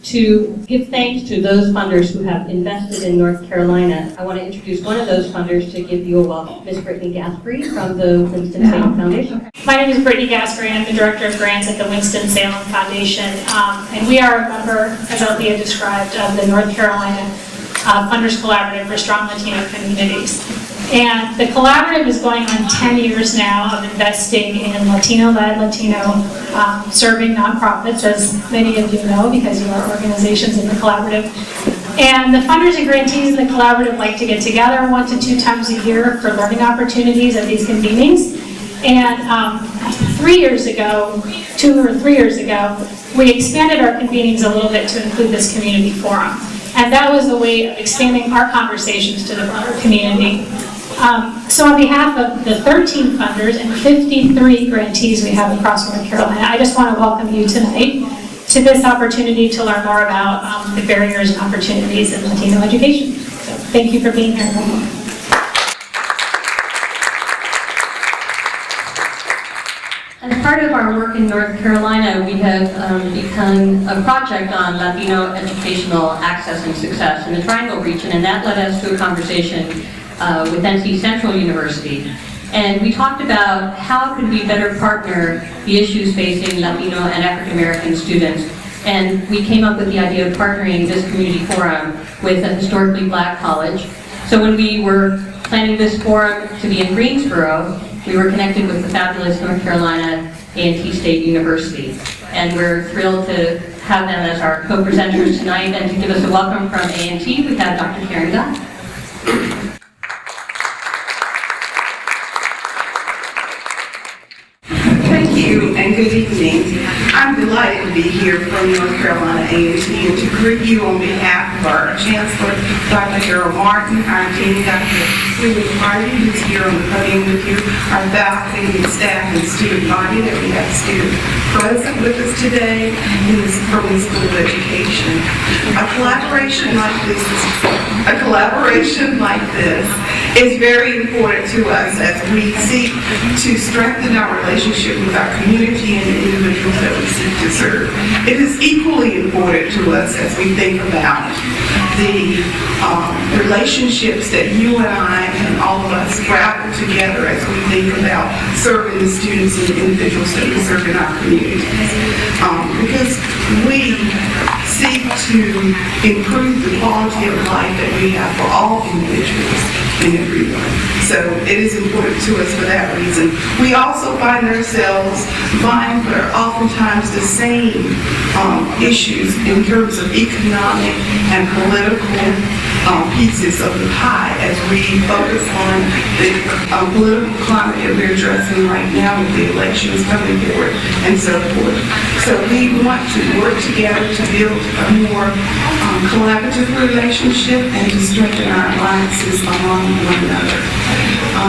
To give thanks to those funders who have invested in North Carolina, I want to introduce one of those funders to give you a welcome, Ms. Brittany Gaspery from the Winston-Salem Foundation. My name is Brittany Gaspery. I'm the Director of Grants at the Winston-Salem Foundation. And we are a member, as Althea described, of the North Carolina Funders Collaborative for Strong Latino Communities. And the collaborative is going on 10 years now of investing in Latino-led, Latino-serving nonprofits, as many of you know, because you are organizations in the collaborative. And the funders and grantees in the collaborative like to get together 1 to 2 times a year for learning opportunities at these convenings. And 3 years ago, 2 or 3 years ago, we expanded our convenings a little bit to include this community forum. And that was a way of expanding our conversations to the broader community. So on behalf of the 13 funders and 53 grantees we have across North Carolina, I just want to welcome you tonight to this opportunity to learn more about the barriers and opportunities in Latino education. So thank you for being here. As part of our work in North Carolina, we have begun a project on Latino educational access and success in the Triangle region, and that led us to a conversation with NC Central University. And we talked about how could we better partner the issues facing Latino and African American students. And we came up with the idea of partnering this community forum with a historically black college. So when we were planning this forum to be in Greensboro, we were connected with the fabulous North Carolina A&T State University. And we're thrilled to have them as our co-presenters tonight. And to give us a welcome from A&T, we have Dr. Karen Guy. Thank you and good evening. I'm delighted to be here from North Carolina A&T and to greet you on behalf of our Chancellor, Dr. Harold Martin, our Dean, Dr. William Hardy, who's here on the podium with you, our faculty, staff, and student body that we have still present with us today in this Strong School of Education. A collaboration like this is very important to us as we seek to strengthen our relationship with our community and the individuals that we seek to serve. It is equally important to us as we think about the relationships that you and I and all of us grapple together as we think about serving the students and the individuals that we serve in our communities. Because we seek to improve the quality of life that we have for all individuals and everyone. So it is important to us for that reason. We also find ourselves vying for oftentimes the same issues in terms of economic and political pieces of the pie as we focus on the political climate that we're addressing right now with the elections coming forward and so forth. So we want to work together to build a more collaborative relationship and to strengthen our alliances among one another.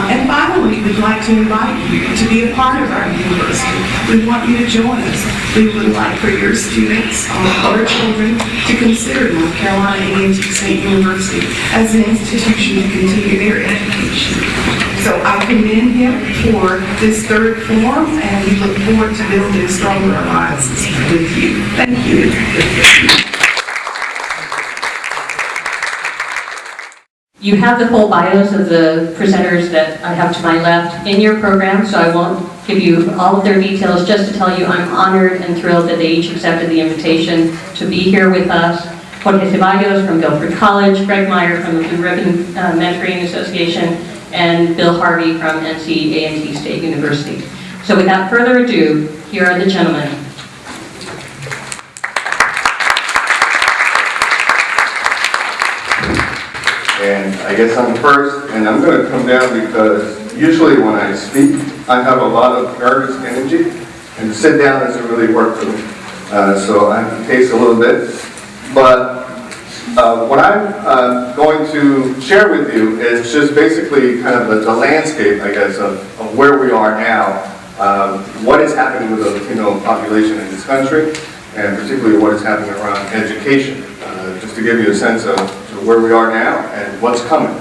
And finally, we'd like to invite you to be a part of our university. We want you to join us. We would like for your students or children to consider North Carolina A&T State University as an institution to continue their education. So I commend him for this third forum, and we look forward to building stronger alliances with you. Thank you. You have the full bios of the presenters that I have to my left in your program, so I won't give you all of their details, just to tell you I'm honored and thrilled that they each accepted the invitation to be here with us. Jorge Ceballos from Guilford College, Greg Meyer from the Blue Ribbon Mentoring Association, and Bill Harvey from NC A&T State University. So without further ado, here are the gentlemen. And I guess I'm first, and I'm going to come down because usually when I speak, I have a lot of nervous energy, and to sit down doesn't really work for me. So I have to pace a little bit. But what I'm going to share with you is just basically kind of the landscape, I guess, of where we are now, what is happening with the Latino population in this country, and particularly what is happening around education, just to give you a sense of where we are now and what's coming.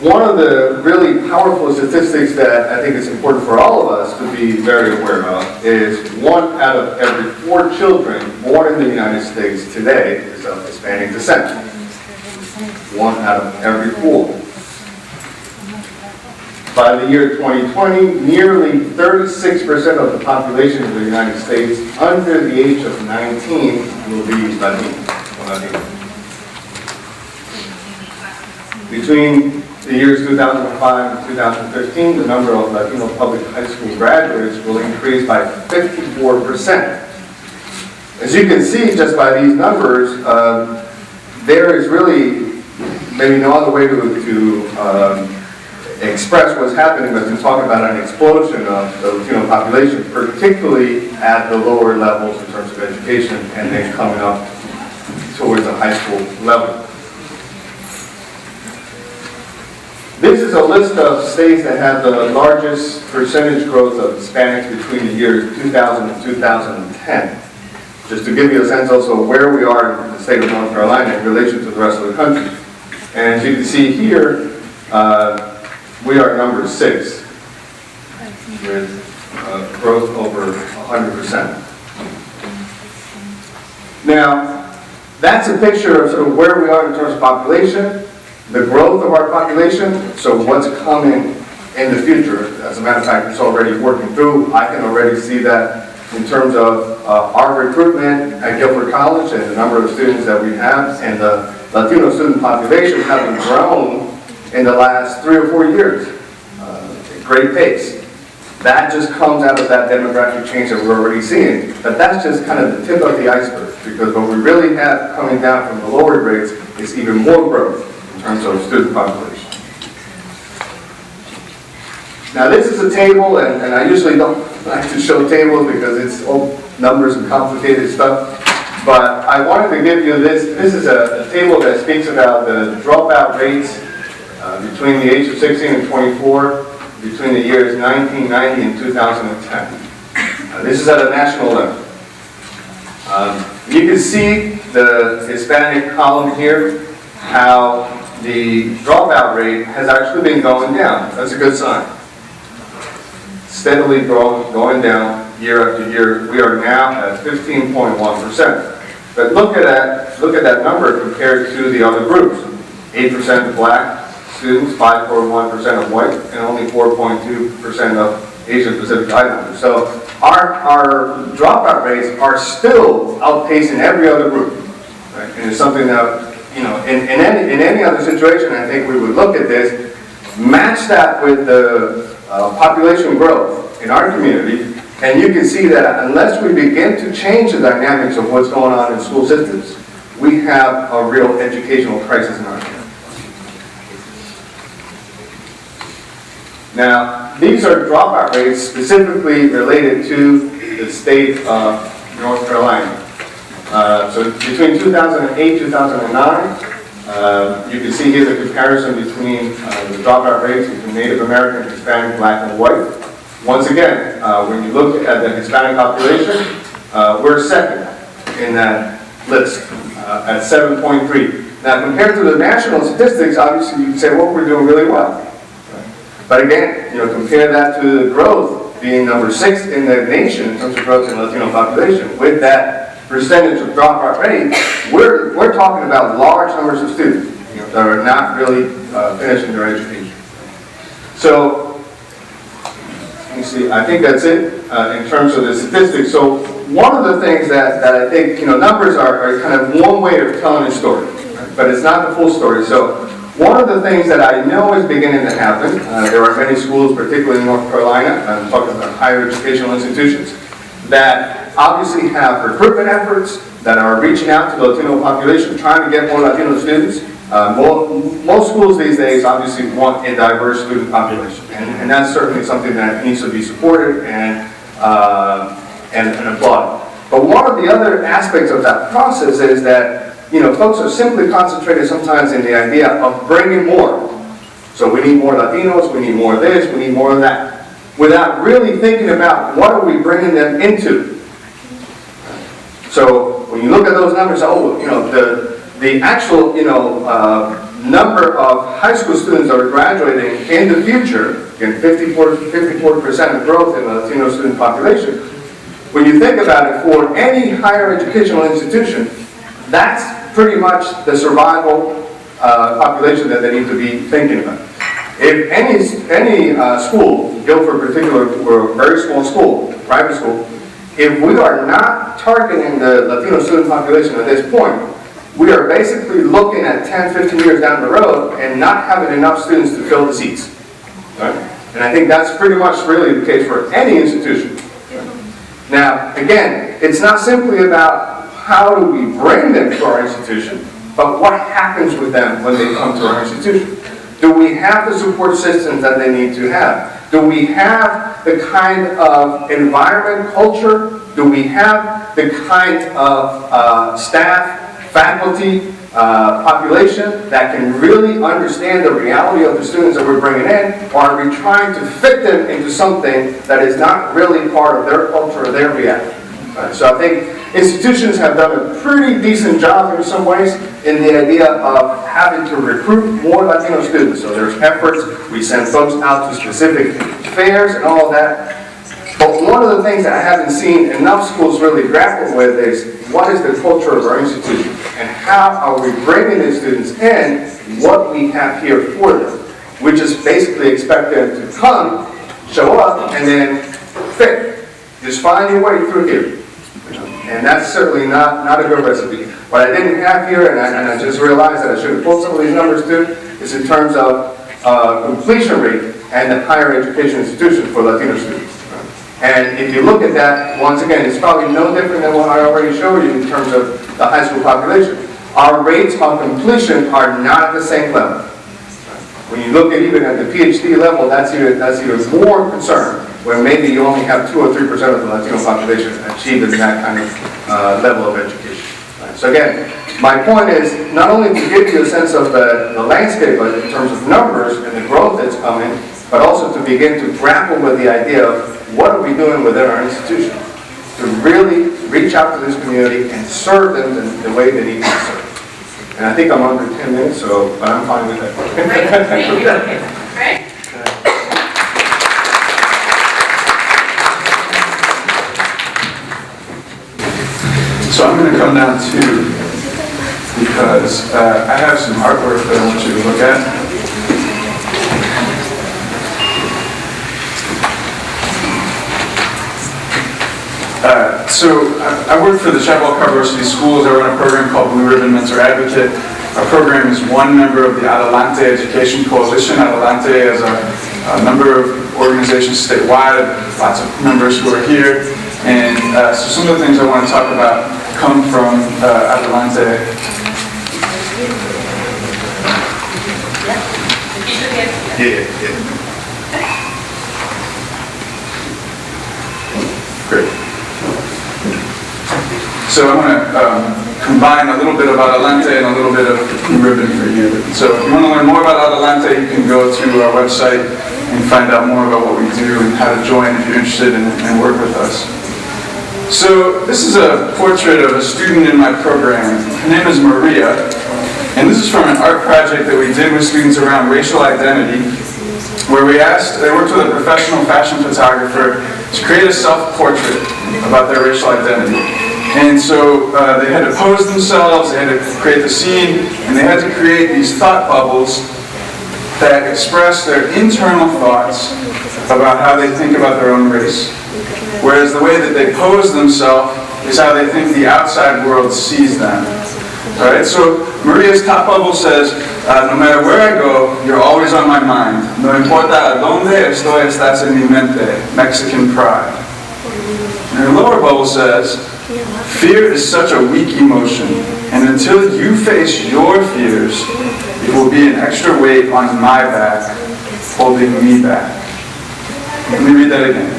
one of the really powerful statistics that I think is important for all of us to be very aware of is 1 out of every 4 children born in the United States today is of Hispanic descent. 1 out of every 4. By the year 2020, nearly 36% of the population of the United States under the age of 19 will be Latino. Between the years 2005 and 2015, the number of Latino public high school graduates will increase by 54%. As you can see just by these numbers, there is really maybe no other way to express what's happening but to talk about an explosion of the Latino population, particularly at the lower levels in terms of education and then coming up towards the high school level. This is a list of states that have the largest percentage growth of Hispanics between the years 2000 and 2010. Just to give you a sense also where we are in the state of North Carolina in relation to the rest of the country. And as you can see here, we are number 6 with growth over 100%. Now, that's a picture of sort of where we are in terms of population, the growth of our population, so what's coming in the future. As a matter of fact, it's already working through. I can already see that in terms of our recruitment at Guilford College and the number of students that we have, and the Latino student population having grown in the last 3 or 4 years. At great pace. That just comes out of that demographic change that we're already seeing. But that's just kind of the tip of the iceberg, because what we really have coming down from the lower grades is even more growth in terms of student population. Now this is a table, and I usually don't like to show tables because it's all numbers and complicated stuff. But I wanted to give you this. This is a table that speaks about the dropout rates between the age of 16 and 24 between the years 1990 and 2010. This is at a national level. You can see the Hispanic column here, how the dropout rate has actually been going down. That's a good sign. Steadily going down year after year. We are now at 15.1%. But look at that number compared to the other groups. 8% black students, 5.1% of white, and only 4.2% of Asian Pacific Islanders. So our dropout rates are still outpacing every other group. Right? And it's something that, you know, in any other situation, I think we would look at this, match that with the population growth in our community, and you can see that unless we begin to change the dynamics of what's going on in school systems, we have a real educational crisis in our community. Now, these are dropout rates specifically related to the state of North Carolina. So between 2008 and 2009, you can see here the comparison between the dropout rates between Native American, Hispanic, Black, and white. Once again, when you look at the Hispanic population, we're second in that list at 7.3. Now, compared to the national statistics, obviously you can say, well, we're doing really well. But again, you know, compare that to the growth being number 6 in the nation in terms of growth in the Latino population. With that percentage of dropout rate, we're talking about large numbers of students, you know, that are not really finishing their education. So, let me see, I think that's it in terms of the statistics. So one of the things that I think, you know, numbers are kind of one way of telling a story, right? But it's not the full story. So one of the things that I know is beginning to happen, there are many schools, particularly in North Carolina, I'm talking about higher educational institutions, that obviously have recruitment efforts that are reaching out to the Latino population, trying to get more Latino students. Most schools these days obviously want a diverse student population, and that's certainly something that needs to be supported and applauded. But one of the other aspects of that process is that, you know, folks are simply concentrated sometimes in the idea of bringing more. So we need more Latinos, we need more of this, we need more of that, without really thinking about what are we bringing them into. So when you look at those numbers, oh, you know, the actual, you know, number of high school students that are graduating in the future, again, 54% of growth in the Latino student population, when you think about it, for any higher educational institution, that's pretty much the survival population that they need to be thinking about. If any school, Guilford in particular, we're a very small school, private school, if we are not targeting the Latino student population at this point, we are basically looking at 10, 15 years down the road and not having enough students to fill the seats. Right? And I think that's pretty much really the case for any institution. Now, again, it's not simply about how do we bring them to our institution, but what happens with them when they come to our institution. Do we have the support systems that they need to have? Do we have the kind of environment, culture? Do we have the kind of staff, faculty, population that can really understand the reality of the students that we're bringing in? Or are we trying to fit them into something that is not really part of their culture or their reality? So I think institutions have done a pretty decent job in some ways in the idea of having to recruit more Latino students. So there's efforts, we send folks out to specific fairs and all of that. But one of the things that I haven't seen enough schools really grapple with is what is the culture of our institution and how are we bringing the students in what we have here for them. We just basically expect them to come, show up, and then fit. Just find your way through here. And that's certainly not a good recipe. What I didn't have here, and I just realized that I should have pulled some of these numbers too, is in terms of completion rate and the higher education institutions for Latino students. And if you look at that, once again, it's probably no different than what I already showed you in terms of the high school population. Our rates on completion are not at the same level. When you look at even at the PhD level, that's even more concern, where maybe you only have 2 or 3% of the Latino population achieving that kind of level of education. Right? So again, my point is not only to give you a sense of the landscape in terms of numbers and the growth that's coming, but also to begin to grapple with the idea of what are we doing within our institution to really reach out to this community and serve them the way they need to be served. And I think I'm under 10 minutes, but I'm fine with that. Great, thank you. Right? So I'm going to come down too, because I have some artwork that I want you to look at. So I work for the Chaparral Varsity Schools. I run a program called Blue Ribbon Mentor Advocate. Our program is one member of the Adelante Education Coalition. Adelante is a number of organizations statewide, lots of members who are here. And so some of the things I want to talk about come from Adelante. Yeah. Great. So I want to combine a little bit of Adelante and a little bit of Blue Ribbon for you. So if you want to learn more about Adelante, you can go to our website and find out more about what we do and how to join if you're interested and work with us. So this is a portrait of a student in my program. Her name is Maria, and this is from an art project that we did with students around racial identity, where they worked with a professional fashion photographer to create a self-portrait about their racial identity. And so they had to pose themselves, they had to create the scene, and they had to create these thought bubbles that express their internal thoughts about how they think about their own race. Whereas the way that they pose themselves is how they think the outside world sees them. All right, so Maria's top bubble says, no matter where I go, you're always on my mind. No importa a donde estoy, estás en mi mente. Mexican pride. And her lower bubble says, fear is such a weak emotion, and until you face your fears, it will be an extra weight on my back, holding me back. Let me read that again.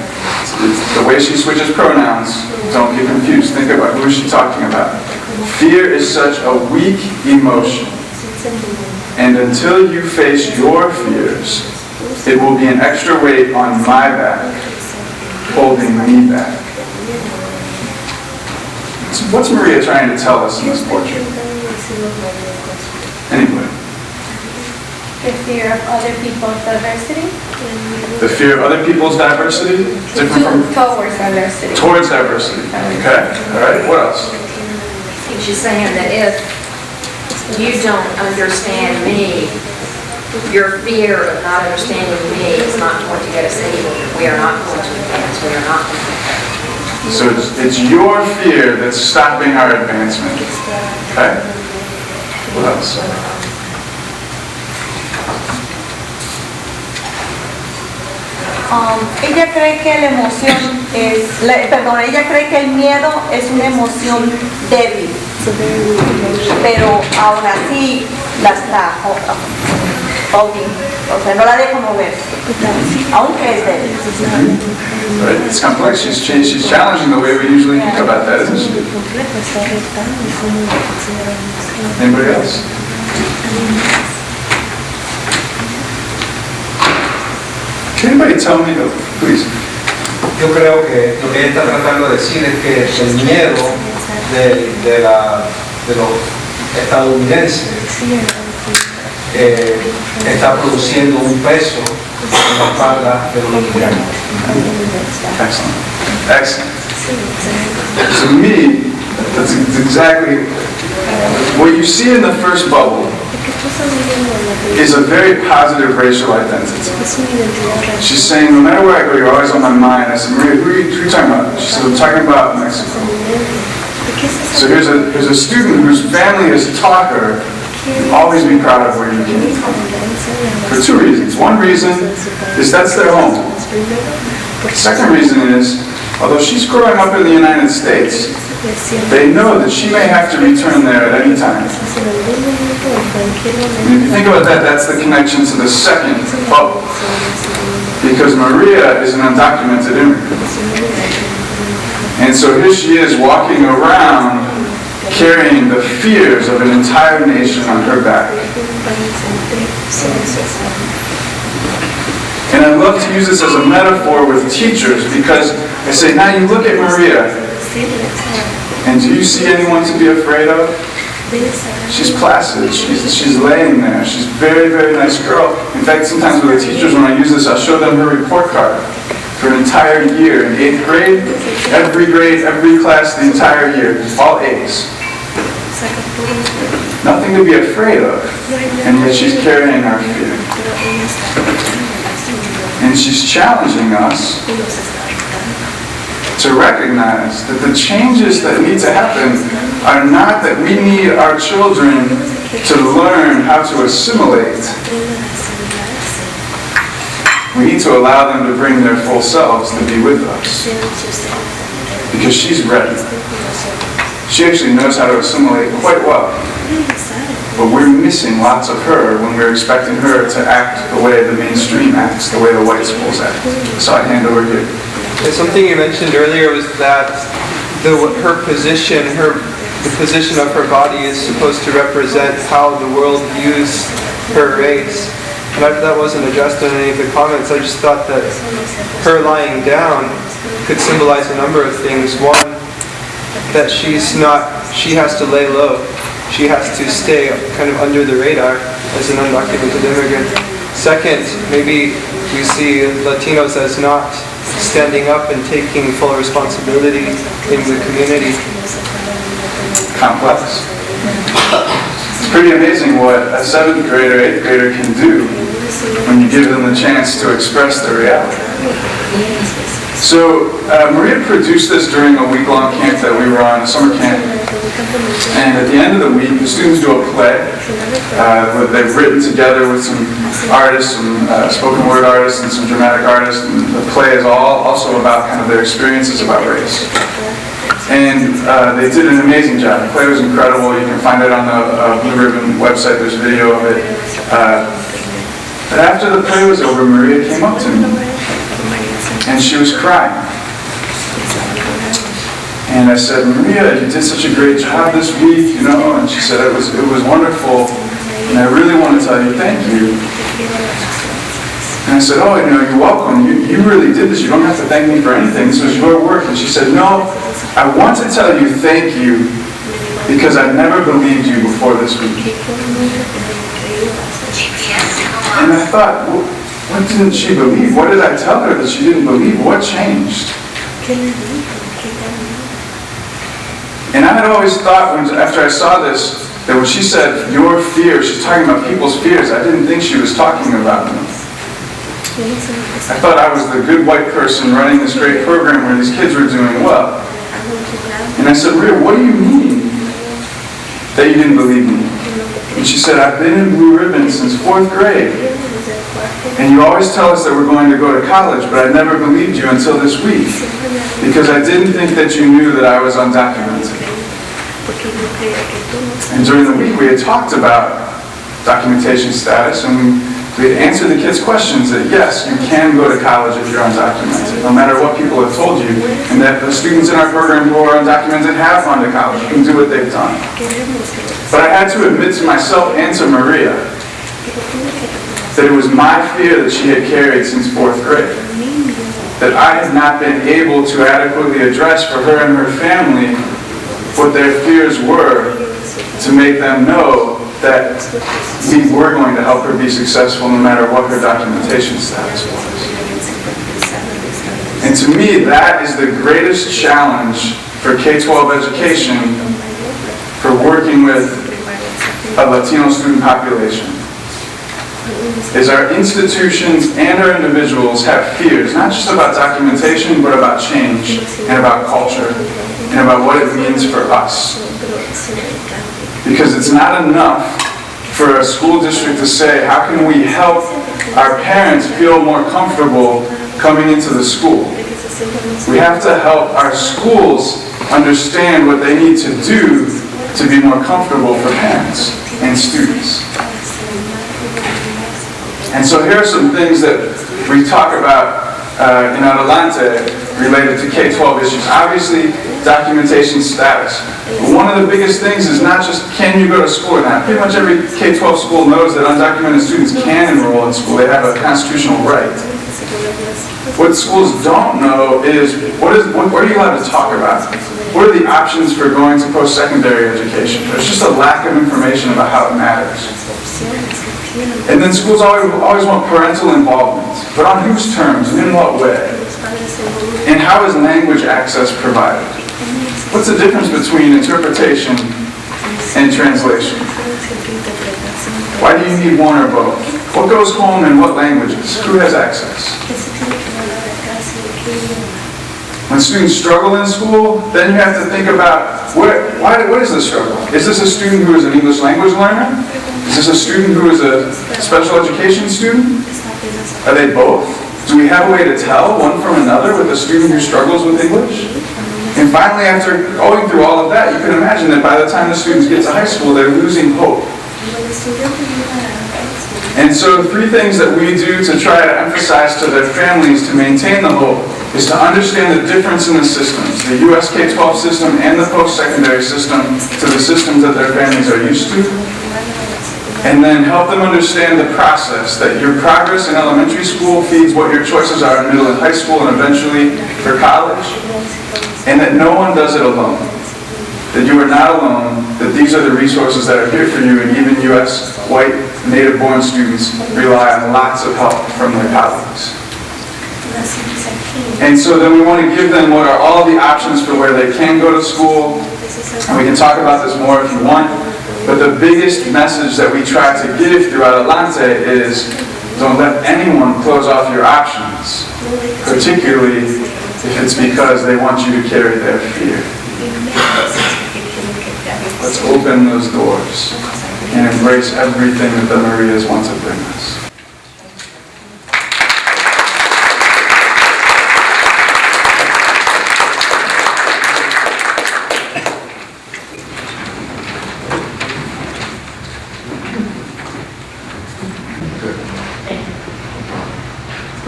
It's the way she switches pronouns. Don't get confused. Think about who is she talking about. Fear is such a weak emotion, and until you face your fears, it will be an extra weight on my back, holding me back. So what's Maria trying to tell us in this portrait? Anyway, The fear of other people's diversity. The fear of other people's diversity? Different from? Towards diversity. Towards diversity. Okay, all right, what else? She's saying that if you don't understand me, your fear of not understanding me is not going to get us anywhere. We are not going to advance. We are not going to advance. So it's your fear that's stopping our advancement. Okay? What else? Ella cree que la emoción ella cree que el miedo es una emoción débil, pero aún así la está holding, o sea, no la deja mover, aunque es débil. Right? It's complex. She's challenging the way we usually think about that, isn't she? Anybody else? Can anybody tell me, please? Yo creo que lo que ella está tratando de decir es que el miedo de los estadounidenses está produciendo un peso en la espalda de los inmigrantes. Excellent. Excellent. To me, that's exactly what you see in the first bubble is a very positive racial identity. She's saying, no matter where I go, you're always on my mind. I said, Maria, who are you talking about? She said, I'm talking about Mexico. So here's a student whose family has taught her to always be proud of where you came from. For two reasons. One reason is that's their home. The second reason is, although she's growing up in the United States, they know that she may have to return there at any time. And if you think about that, that's the connection to the second bubble. Because Maria is an undocumented immigrant. And so here she is walking around carrying the fears of an entire nation on her back. And I love to use this as a metaphor with teachers because I say, now you look at Maria, and do you see anyone to be afraid of? She's placid, she's laying there, she's a very, very nice girl. In fact, sometimes with the teachers when I use this, I'll show them her report card for an entire year. In 8th grade, every class, the entire year, all A's. Nothing to be afraid of, and yet she's carrying our fear. And she's challenging us to recognize that the changes that need to happen are not that we need our children to learn how to assimilate. We need to allow them to bring their full selves to be with us. Because she's ready. She actually knows how to assimilate quite well. But we're missing lots of her when we're expecting her to act the way the mainstream acts, the way the white schools act. So I hand over here. And something you mentioned earlier was that her position, the position of her body is supposed to represent how the world views her race. And that wasn't addressed in any of the comments. I just thought that her lying down could symbolize a number of things. One, that she has to lay low. She has to stay kind of under the radar as an undocumented immigrant. Second, maybe we see Latinos as not standing up and taking full responsibility in the community. Complex. It's pretty amazing what a 7th grader, 8th grader can do when you give them the chance to express their reality. So Maria produced this during a week-long camp that we were on, a summer camp. And at the end of the week, the students do a play where they've written together with some artists, some spoken word artists and some dramatic artists. And the play is all also about kind of their experiences about race. And they did an amazing job. The play was incredible. You can find it on the Blue Ribbon website. There's video of it. But after the play was over, Maria came up to me. And she was crying. And I said, Maria, you did such a great job this week, you know. And she said, it was wonderful. And I really want to tell you thank you. And I said, oh, you know, you're welcome. You really did this. You don't have to thank me for anything. This was your work. And she said, no, I want to tell you thank you because I never believed you before this week. And I thought, what didn't she believe? What did I tell her that she didn't believe? What changed? And I had always thought, after I saw this, that when she said, your fear, she's talking about people's fears, I didn't think she was talking about me. I thought I was the good white person running this great program where these kids were doing well. And I said, Maria, what do you mean that you didn't believe me? And she said, I've been in Blue Ribbon since 4th grade. And you always tell us that we're going to go to college, but I never believed you until this week. Because I didn't think that you knew that I was undocumented. And during the week we had talked about documentation status, and we had answered the kids' questions that yes, you can go to college if you're undocumented, no matter what people have told you, and that the students in our program who are undocumented have gone to college, you can do what they've done. But I had to admit to myself and to Maria that it was my fear that she had carried since 4th grade, that I had not been able to adequately address for her and her family what their fears were, to make them know that we were going to help her be successful no matter what her documentation status was. And to me, that is the greatest challenge for K-12 education, for working with a Latino student population, is our institutions and our individuals have fears, not just about documentation, but about change, and about culture, and about what it means for us. Because it's not enough for a school district to say, how can we help our parents feel more comfortable coming into the school? We have to help our schools understand what they need to do to be more comfortable for parents and students. And so here are some things that we talk about in Adelante related to K-12 issues. Obviously, documentation status. But one of the biggest things is not just can you go to school or not. Pretty much every K-12 school knows that undocumented students can enroll in school. They have a constitutional right. What schools don't know is what are you allowed to talk about? What are the options for going to post-secondary education? There's just a lack of information about how it matters. And then schools always want parental involvement, but on whose terms and in what way? And how is language access provided? What's the difference between interpretation and translation? Why do you need one or both? What goes home in what languages? Who has access? When students struggle in school, then you have to think about what is the struggle? Is this a student who is an English language learner? Is this a student who is a special education student? Are they both? Do we have a way to tell one from another with a student who struggles with English? And finally, after going through all of that, you can imagine that by the time the students get to high school, they're losing hope. And so 3 things that we do to try to emphasize to their families to maintain the hope is to understand the difference in the systems, the U.S. K-12 system and the post-secondary system, to the systems that their families are used to. And then help them understand the process, that your progress in elementary school feeds what your choices are in middle and high school and eventually for college. And that no one does it alone. That you are not alone, that these are the resources that are here for you, and even U.S. white, native-born students rely on lots of help from their colleagues. And so then we want to give them what are all the options for where they can go to school, and we can talk about this more if you want. But the biggest message that we try to give throughout Adelante is don't let anyone close off your options, particularly if it's because they want you to carry their fear. Let's open those doors and embrace everything that the Marias want to bring us.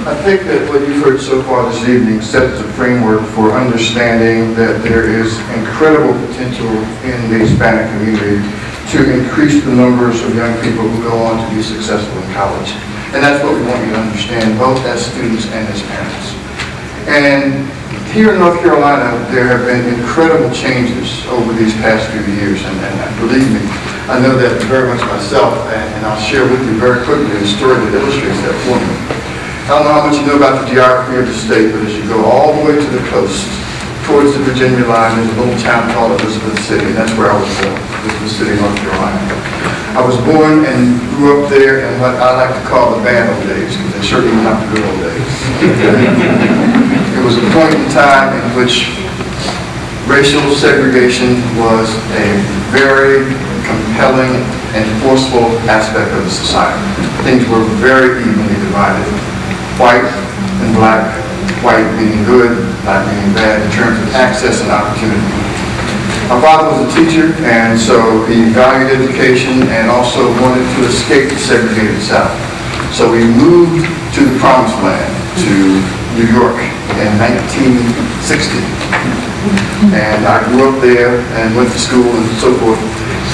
I think that what you've heard so far this evening sets a framework for understanding that there is incredible potential in the Hispanic community to increase the numbers of young people who go on to be successful in college. And that's what we want you to understand, both as students and as parents. And here in North Carolina, there have been incredible changes over these past few years, and believe me, I know that very much myself, and I'll share with you very quickly a story that illustrates that for me. I don't know how much you know about the geography of the state, but as you go all the way to the coast, towards the Virginia line, there's a little town called Elizabeth City, and that's where I was born, Elizabeth City, North Carolina. I was born and grew up there in what I like to call the bad old days, because they certainly were not the good old days. It was a point in time in which racial segregation was a very compelling and forceful aspect of the society. Things were very evenly divided, white and black, white meaning good, black meaning bad, in terms of access and opportunity. My father was a teacher, and so he valued education and also wanted to escape the segregated South. So we moved to the Promised Land, to New York in 1960. And I grew up there and went to school and so forth.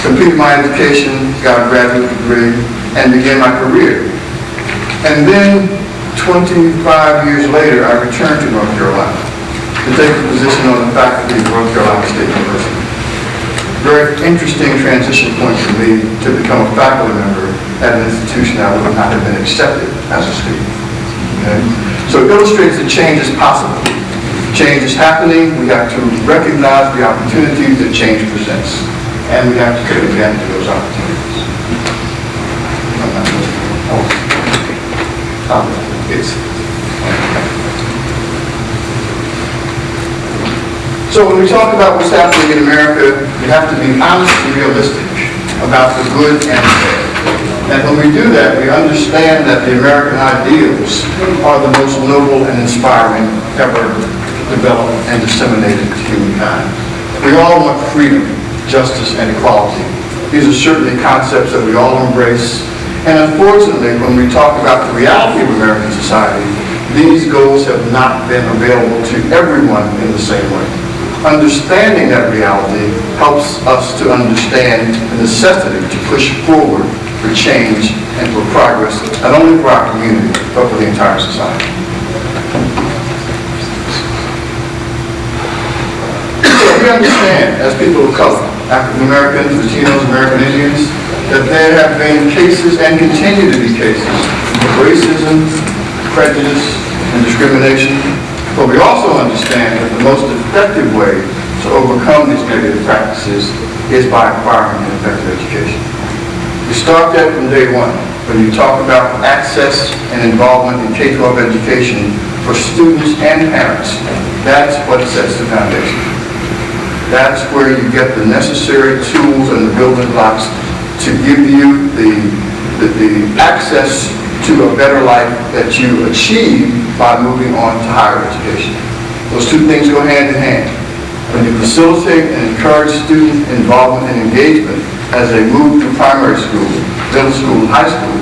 Completed my education, got a graduate degree, and began my career. And then 25 years later, I returned to North Carolina to take a position on the faculty of North Carolina State University. Very interesting transition point for me to become a faculty member at an institution I would not have been accepted as a student. Okay? So it illustrates that change is possible. Change is happening. We have to recognize the opportunities that change presents, and we have to take advantage of those opportunities. So when we talk about what's happening in America, we have to be honest and realistic about the good and the bad. And when we do that, we understand that the American ideals are the most noble and inspiring ever developed and disseminated to humankind. We all want freedom, justice, and equality. These are certainly concepts that we all embrace. And unfortunately, when we talk about the reality of American society, these goals have not been available to everyone in the same way. Understanding that reality helps us to understand the necessity to push forward for change and for progress, not only for our community, but for the entire society. So we understand, as people of color, African Americans, Latinos, American Indians, that there have been cases and continue to be cases of racism, prejudice, and discrimination. But we also understand that the most effective way to overcome these negative practices is by acquiring an effective education. We start that from day one. When you talk about access and involvement in K-12 education for students and parents, that's what sets the foundation. That's where you get the necessary tools and the building blocks to give you the access to a better life that you achieve by moving on to higher education. Those two things go hand in hand. When you facilitate and encourage student involvement and engagement as they move through primary school, middle school, and high school,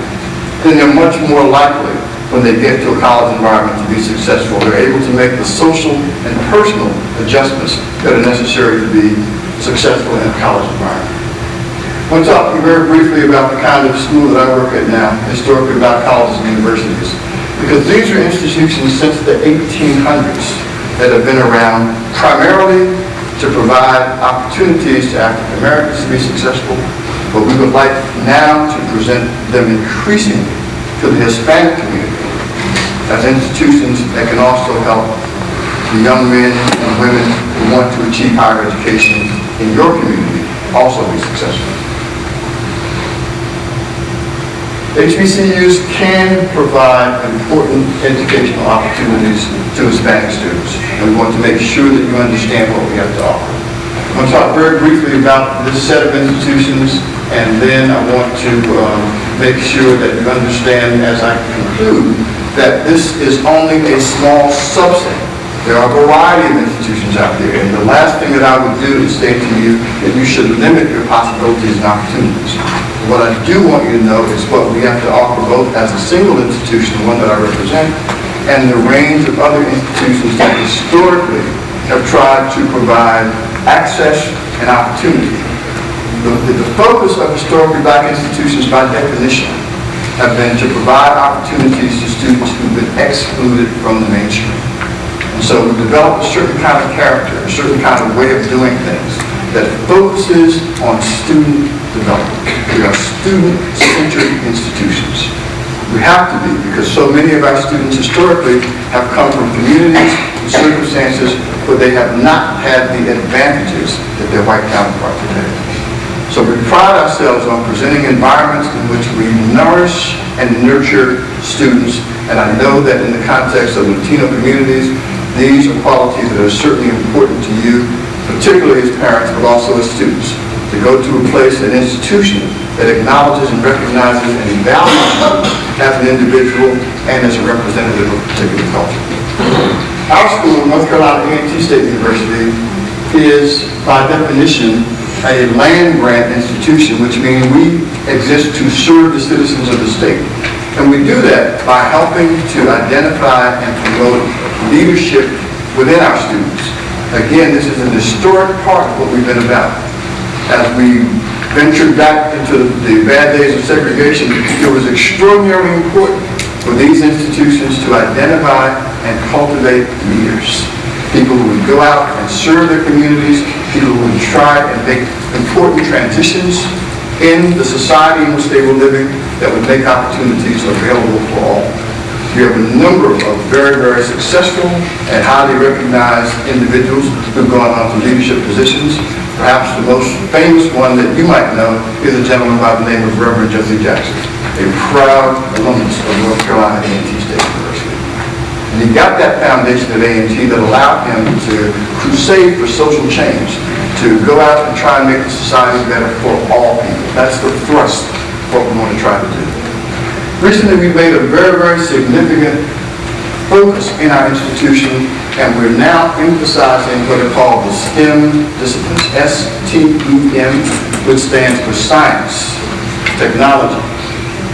then they're much more likely when they get to a college environment to be successful. They're able to make the social and personal adjustments that are necessary to be successful in a college environment. I want to talk to you very briefly about the kind of school that I work at now, historically about colleges and universities, because these are institutions since the 1800s that have been around primarily to provide opportunities to African Americans to be successful, but we would like now to present them increasingly to the Hispanic community as institutions that can also help the young men and women who want to achieve higher education in your community also be successful. HBCUs can provide important educational opportunities to Hispanic students, and we want to make sure that you understand what we have to offer. I want to talk very briefly about this set of institutions, and then I want to make sure that you understand as I conclude that this is only a small subset. There are a variety of institutions out there, and the last thing that I would do is say to you that you should limit your possibilities and opportunities. What I do want you to know is what we have to offer both as a single institution, the one that I represent, and the range of other institutions that historically have tried to provide access and opportunity. The focus of historically black institutions by definition have been to provide opportunities to students who've been excluded from the mainstream. And so we developed a certain kind of character, a certain kind of way of doing things that focuses on student development. We are student-centered institutions. We have to be, because so many of our students historically have come from communities and circumstances where they have not had the advantages that their white counterparts have had. So we pride ourselves on presenting environments in which we nourish and nurture students, and I know that in the context of Latino communities, these are qualities that are certainly important to you, particularly as parents, but also as students. To go to a place, an institution, that acknowledges and recognizes and values you as an individual and as a representative of a particular culture. Our school, North Carolina A&T State University, is by definition a land-grant institution, which means we exist to serve the citizens of the state. And we do that by helping to identify and promote leadership within our students. Again, this is an historic part of what we've been about. As we ventured back into the bad days of segregation, it was extraordinarily important for these institutions to identify and cultivate leaders. People who would go out and serve their communities, people who would try and make important transitions in the society in which they were living that would make opportunities available for all. We have a number of very, very successful and highly recognized individuals who've gone on to leadership positions. Perhaps the most famous one that you might know is a gentleman by the name of Reverend Jesse Jackson, a proud alumnus of North Carolina A&T State University. And he got that foundation at A&T that allowed him to crusade for social change, to go out and try and make the society better for all people. That's the thrust of what we want to try to do. Recently, we've made a very, very significant focus in our institution, and we're now emphasizing what are called the STEM disciplines, S-T-E-M, which stands for science, technology,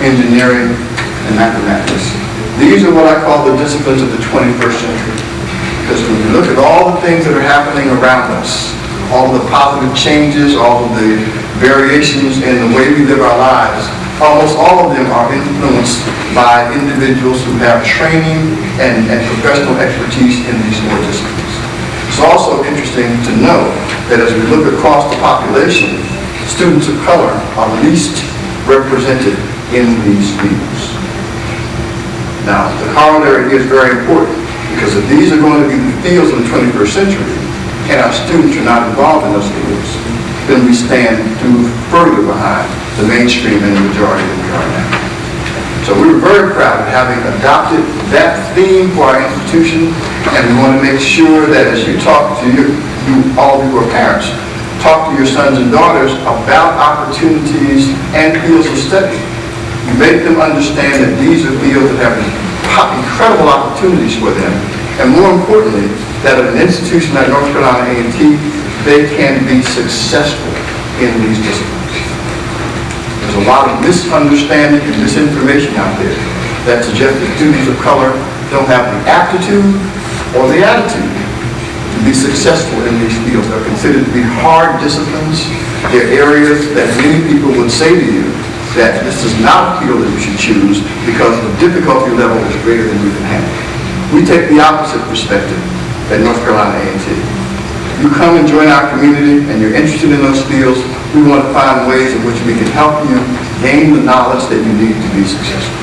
engineering, and mathematics. These are what I call the disciplines of the 21st century. Because when you look at all the things that are happening around us, all of the positive changes, all of the variations in the way we live our lives, almost all of them are influenced by individuals who have training and professional expertise in these four disciplines. It's also interesting to know that as we look across the population, students of color are least represented in these fields. Now, the corollary is very important, because if these are going to be the fields of the 21st century, and our students are not involved in those fields, then we stand further behind the mainstream and the majority that we are now. So we were very proud of having adopted that theme for our institution, and we want to make sure that as you talk to all of you who are parents, talk to your sons and daughters about opportunities and fields of study. You make them understand that these are fields that have incredible opportunities for them, and more importantly, that at an institution like North Carolina A&T, they can be successful in these disciplines. There's a lot of misunderstanding and misinformation out there that suggests that students of color don't have the aptitude or the attitude to be successful in these fields. They're considered to be hard disciplines. They're areas that many people would say to you that this is not a field that you should choose because the difficulty level is greater than you can handle. We take the opposite perspective at North Carolina A&T. You come and join our community and you're interested in those fields, we want to find ways in which we can help you gain the knowledge that you need to be successful.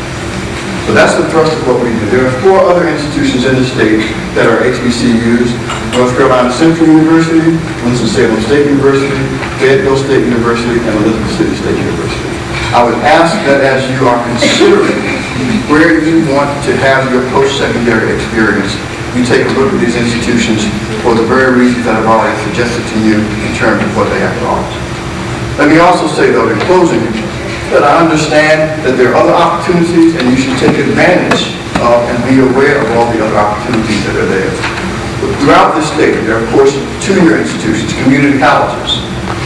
So that's the thrust of what we do. There are 4 other institutions in the state that are HBCUs: North Carolina Central University, Winston-Salem State University, Fayetteville State University, and Elizabeth City State University. I would ask that as you are considering where you want to have your post-secondary experience, you take a look at these institutions for the very reasons that I've already suggested to you in terms of what they have to offer. Let me also say, though, in closing, that I understand that there are other opportunities and you should take advantage of and be aware of all the other opportunities that are there. But throughout this state, there are, of course, 2-year institutions, community colleges,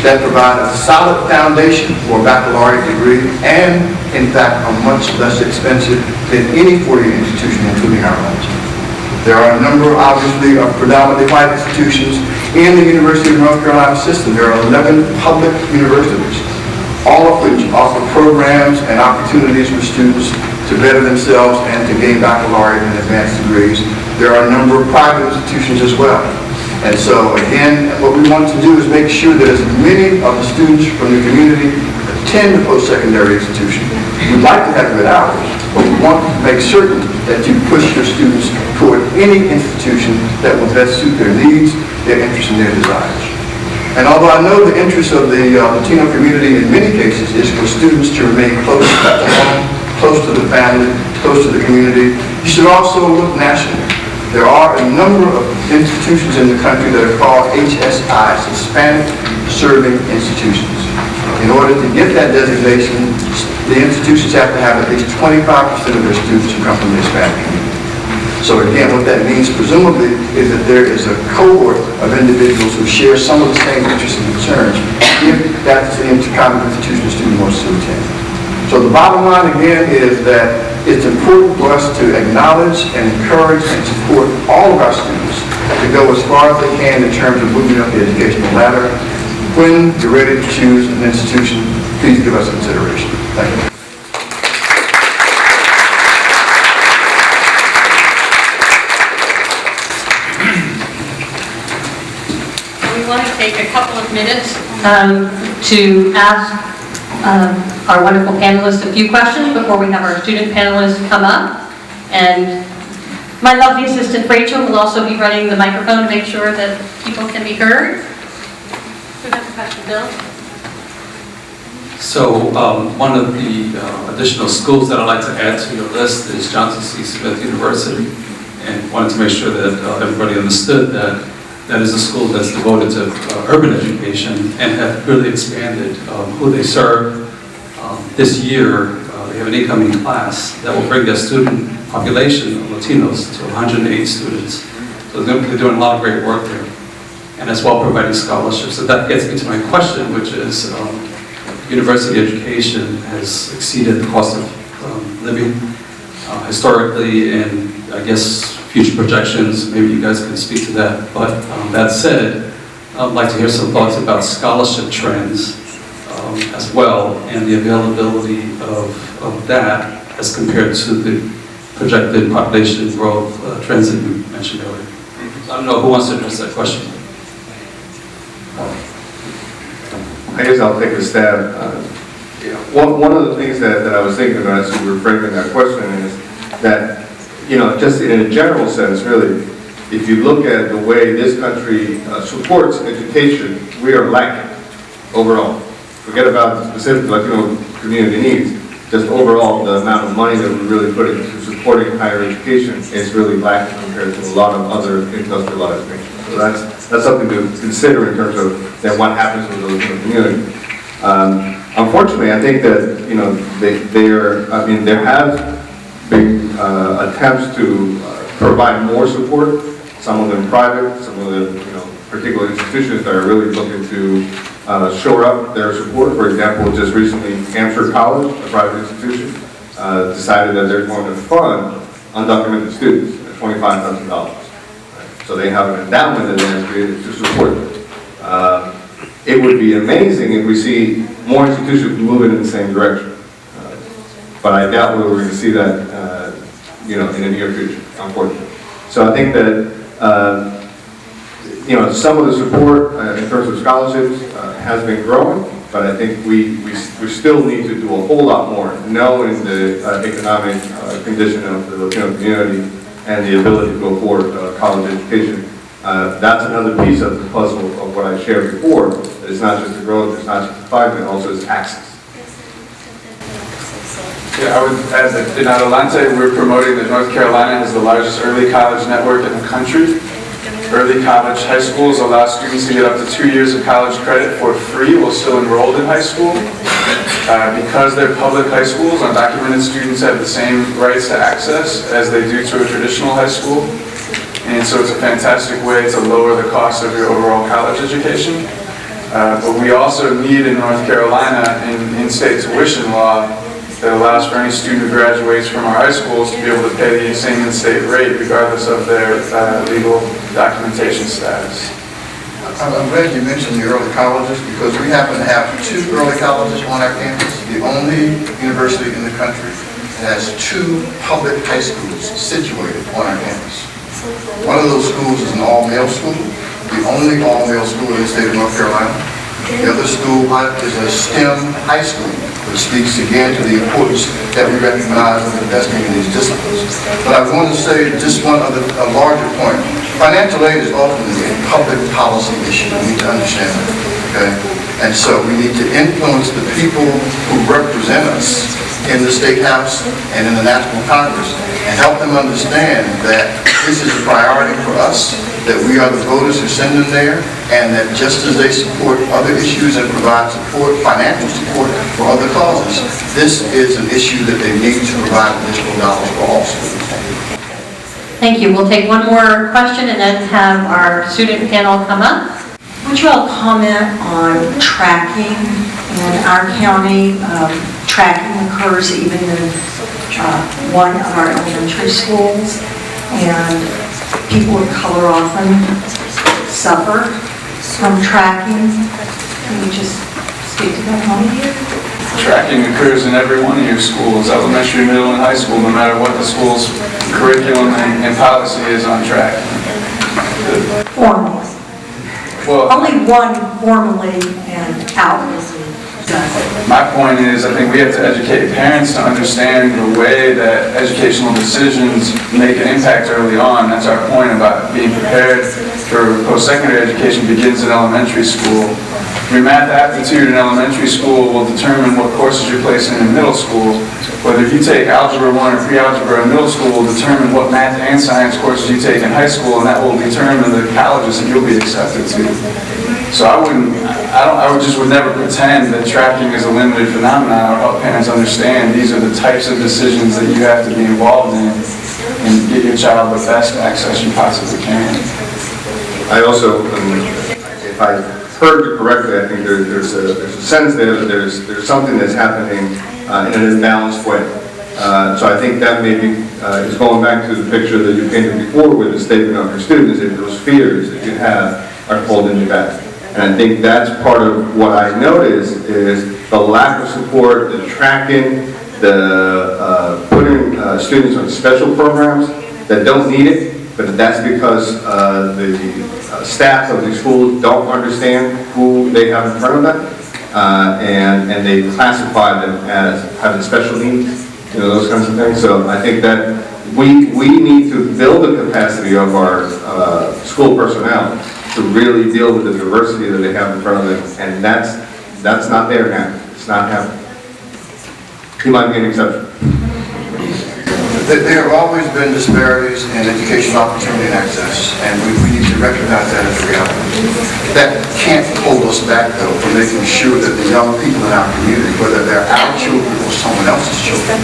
that provide a solid foundation for a baccalaureate degree and, in fact, are much less expensive than any 4-year institution, including our own. There are a number, obviously, of predominantly white institutions in the University of North Carolina system. There are 11 public universities, all of which offer programs and opportunities for students to better themselves and to gain baccalaureate and advanced degrees. There are a number of private institutions as well. And so, again, what we want to do is make sure that as many of the students from the community attend a post-secondary institution. We'd like to have good hours, but we want to make certain that you push your students toward any institution that will best suit their needs, their interests, and their desires. And although I know the interest of the Latino community in many cases is for students to remain close to home, close to the family, close to the community, you should also look nationally. There are a number of institutions in the country that are called HSIs, Hispanic Serving Institutions. In order to get that designation, the institutions have to have at least 25% of their students who come from the Hispanic community. So again, what that means presumably is that there is a cohort of individuals who share some of the same interests and concerns if that's the kind of institution the student wants to attend. So the bottom line again is that it's important for us to acknowledge and encourage and support all of our students to go as far as they can in terms of moving up the educational ladder. When you're ready to choose an institution, please give us consideration. Thank you. We want to take a couple of minutes to ask our wonderful panelists a few questions before we have our student panelists come up. And my lovely assistant Rachel will also be running the microphone to make sure that people can be heard. Who has a question, Bill? So one of the additional schools that I'd like to add to your list is Johnson C. Smith University, and wanted to make sure that everybody understood that that is a school that's devoted to urban education and have really expanded who they serve. This year, they have an incoming class that will bring their student population of Latinos to 108 students. So they're doing a lot of great work there, and as well providing scholarships. So that gets me to my question, which is university education has exceeded the cost of living historically, and I guess future projections, maybe you guys can speak to that. But that said, I'd like to hear some thoughts about scholarship trends as well, and the availability of that as compared to the projected population growth trends that you mentioned earlier. I don't know who wants to address that question. I guess I'll take a stab. One of the things that I was thinking about as you were framing that question is that, just in a general sense, really, if you look at the way this country supports education, we are lacking overall. Forget about the specific Latino community needs. Just overall, the amount of money that we really put into supporting higher education is really lacking compared to a lot of other industrialized nations. So that's something to consider in terms of then what happens with the Latino community. Unfortunately, I think that there have been attempts to provide more support. Some of them private, some of them particular institutions that are really looking to shore up their support. For example, just recently, Hampshire College, a private institution, decided that they're going to fund undocumented students at $25,000. Right? So they have an endowment that they have created to support them. It would be amazing if we see more institutions moving in the same direction. But I doubt we're going to see that in the near future, unfortunately. So I think that some of the support in terms of scholarships has been growing, but I think we still need to do a whole lot more, knowing the economic condition of the Latino community and the ability to go forward college education. That's another piece of the puzzle of what I shared before. It's not just the growth, it's not just the funding, also it's access. Yeah, I would add that in Adelante, we're promoting that North Carolina has the largest early college network in the country. Early college high schools allow students to get up to 2 years of college credit for free while still enrolled in high school. Because they're public high schools, undocumented students have the same rights to access as they do to a traditional high school. And so it's a fantastic way to lower the cost of your overall college education. But we also need in North Carolina an in-state tuition law that allows for any student who graduates from our high schools to be able to pay the same in-state rate regardless of their legal documentation status. I'm glad you mentioned the early colleges because we happen to have 2 early colleges on our campus, the only university in the country that has 2 public high schools situated on our campus. One of those schools is an all-male school, the only all-male school in the state of North Carolina. The other school is a STEM high school, which speaks again to the importance that we recognize of investing in these disciplines. But I want to say just one other, a larger point. Financial aid is ultimately a public policy issue. We need to understand that, okay? And so we need to influence the people who represent us in the State House and in the National Congress and help them understand that this is a priority for us, that we are the voters who send them there, and that just as they support other issues and provide support, financial support for other causes, this is an issue that they need to provide additional dollars for all schools. Thank you. We'll take one more question and then have our student panel come up. Would you all comment on tracking in our county? Tracking occurs even in one of our elementary schools, and people of color often suffer from tracking. Can you just speak to that one? Tracking occurs in every one of your schools, elementary, middle, and high school, no matter what the school's curriculum and policy is on track. Formally. Well, Only one formally and outwardly does it. my point is, I think we have to educate parents to understand the way that educational decisions make an impact early on. That's our point about being prepared for post-secondary education begins in elementary school. Your math aptitude in elementary school will determine what courses you're placing in middle school. Whether you take Algebra 1 or Pre-Algebra in middle school will determine what math and science courses you take in high school, and that will determine the colleges that you'll be accepted to. So I would never pretend that tracking is a limited phenomenon. I would help parents understand these are the types of decisions that you have to be involved in and get your child the best access you possibly can. I also, if I heard you correctly, I think there's a sense there that there's something that's happening in an imbalanced way. So I think that maybe is going back to the picture that you painted before with the statement of your students, if those fears that you have are holding you back. And I think that's part of what I notice is the lack of support, the tracking, the putting students on special programs that don't need it, but that's because the staff of these schools don't understand who they have in front of them, and they classify them as having special needs, those kinds of things. So I think that we need to build the capacity of our school personnel to really deal with the diversity that they have in front of them, and that's not there now. It's not happening. He might be an exception. There have always been disparities in education opportunity and access, and we need to recognize that as a reality. That can't hold us back, though, from making sure that the young people in our community, whether they're our children or someone else's children,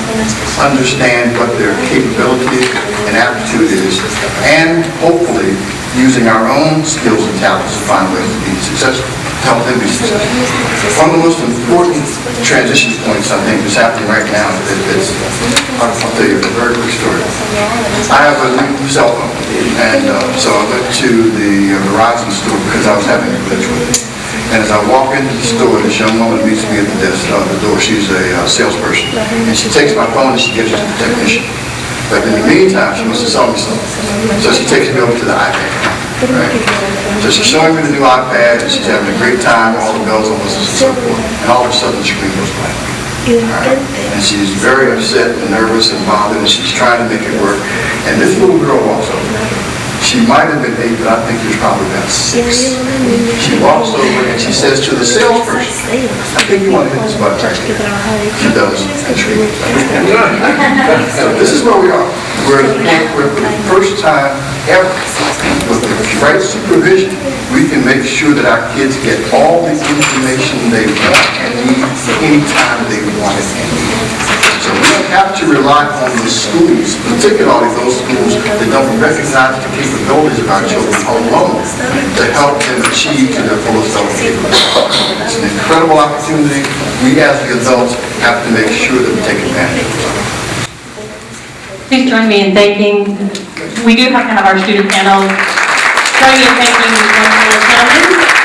understand what their capability and aptitude is, and hopefully using our own skills and talents to find ways to be successful, help them be successful. One of the most important transition points, I think, that's happening right now is, I'll tell you a very quick story. I have a new cell phone, and so I went to the Verizon store because I was having a glitch with it. And as I walk into the store, this young woman meets me at the desk, the door. She's a salesperson, and she takes my phone and she gives it to the technician. But in the meantime, she wants to sell me something. So she takes me over to the iPad. Right? So she's showing me the new iPad, and she's having a great time, all the bells and whistles and so forth. And all of a sudden, the screen goes blank. Right? And she's very upset and nervous and bothered, and she's trying to make it work. And this little girl walks over. She might have been 8, but I think there's probably about 6. She walks over and she says to the salesperson, I think you want to hit this button right here. She does, and she So this is where we are. We're at a point where for the first time ever, with the right supervision, we can make sure that our kids get all the information they want and need anytime they want it and need it. So we don't have to rely on the schools, particularly those schools that don't recognize the capabilities of our children alone to help them achieve to their fullest capability. It's an incredible opportunity. We as the adults have to make sure that we take advantage of it. Please join me in thanking, we do have to have our student panel. Join me in thanking these wonderful attendees.